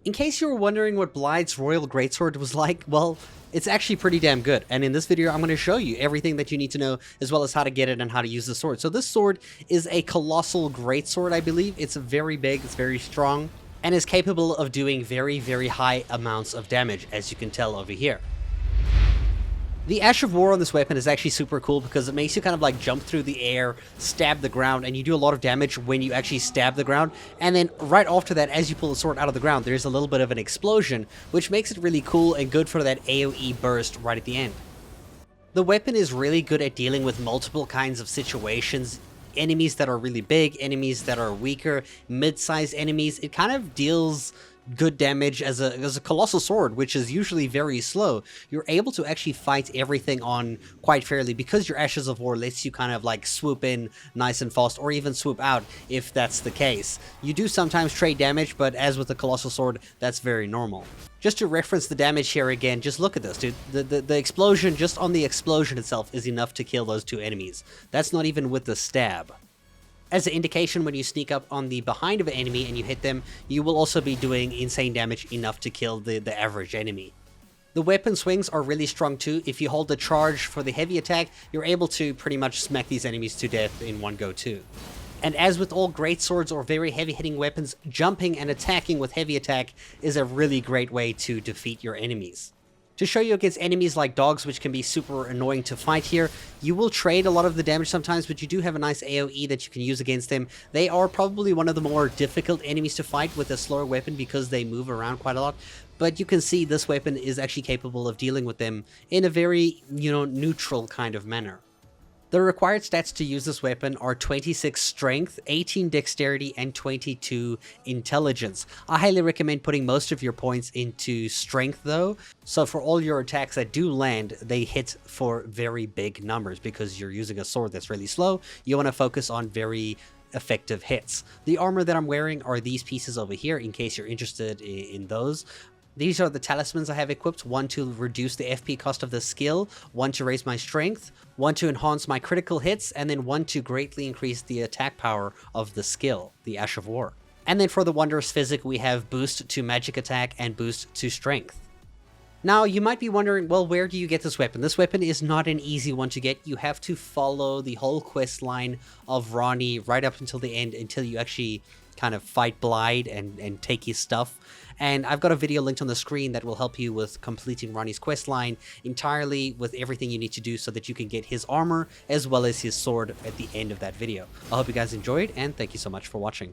In case you were wondering what Blaidd's Royal Greatsword was like, well, it's actually pretty damn good. And in this video, I'm going to show you everything that you need to know, as well as how to get it and how to use the sword. So this sword is a colossal greatsword, I believe. It's very big, it's very strong, and is capable of doing very, very high amounts of damage, as you can tell over here. The Ash of War on this weapon is actually super cool because it makes you kind of like jump through the air, stab the ground, and you do a lot of damage when you actually stab the ground. And then right after that, as you pull the sword out of the ground, there's a little bit of an explosion, which makes it really cool and good for that AoE burst right at the end. The weapon is really good at dealing with multiple kinds of situations. Enemies that are really big, enemies that are weaker, mid-sized enemies. It kind of deals good damage as a colossal sword, which is usually very slow. You're able to actually fight everything on quite fairly because your Ashes of War lets you kind of like swoop in nice and fast, or even swoop out if that's the case. You do sometimes trade damage, but as with the colossal sword, that's very normal. Just to reference the damage here again, just look at this, dude. The explosion, just on the explosion itself, is enough to kill those two enemies. That's not even with the stab. As an indication, when you sneak up on the behind of an enemy and you hit them, you will also be doing insane damage enough to kill the average enemy. The weapon swings are really strong too. If you hold the charge for the heavy attack, you're able to pretty much smack these enemies to death in one go too. And as with all great swords or very heavy hitting weapons, jumping and attacking with heavy attack is a really great way to defeat your enemies. To show you against enemies like dogs, which can be super annoying to fight here, you will trade a lot of the damage sometimes, but you do have a nice AoE that you can use against them. They are probably one of the more difficult enemies to fight with a slower weapon because they move around quite a lot. But you can see this weapon is actually capable of dealing with them in a very, neutral kind of manner. The required stats to use this weapon are 26 strength, 18 dexterity, and 22 intelligence. I highly recommend putting most of your points into strength though, so for all your attacks that do land, they hit for very big numbers because you're using a sword that's really slow. You want to focus on very effective hits. The armor that I'm wearing are these pieces over here in case you're interested in those. These are the talismans I have equipped, one to reduce the FP cost of the skill, one to raise my strength, one to enhance my critical hits, and then one to greatly increase the attack power of the skill, the Ash of War. And then for the Wondrous Physic, we have boost to magic attack and boost to strength. Now, you might be wondering, well, where do you get this weapon? This weapon is not an easy one to get. You have to follow the whole quest line of Ranni right up until the end, until you actually kind of fight Blaidd and take his stuff. And I've got a video linked on the screen that will help you with completing Ranni's quest line entirely with everything you need to do so that you can get his armor as well as his sword at the end of that video. I hope you guys enjoyed, and thank you so much for watching.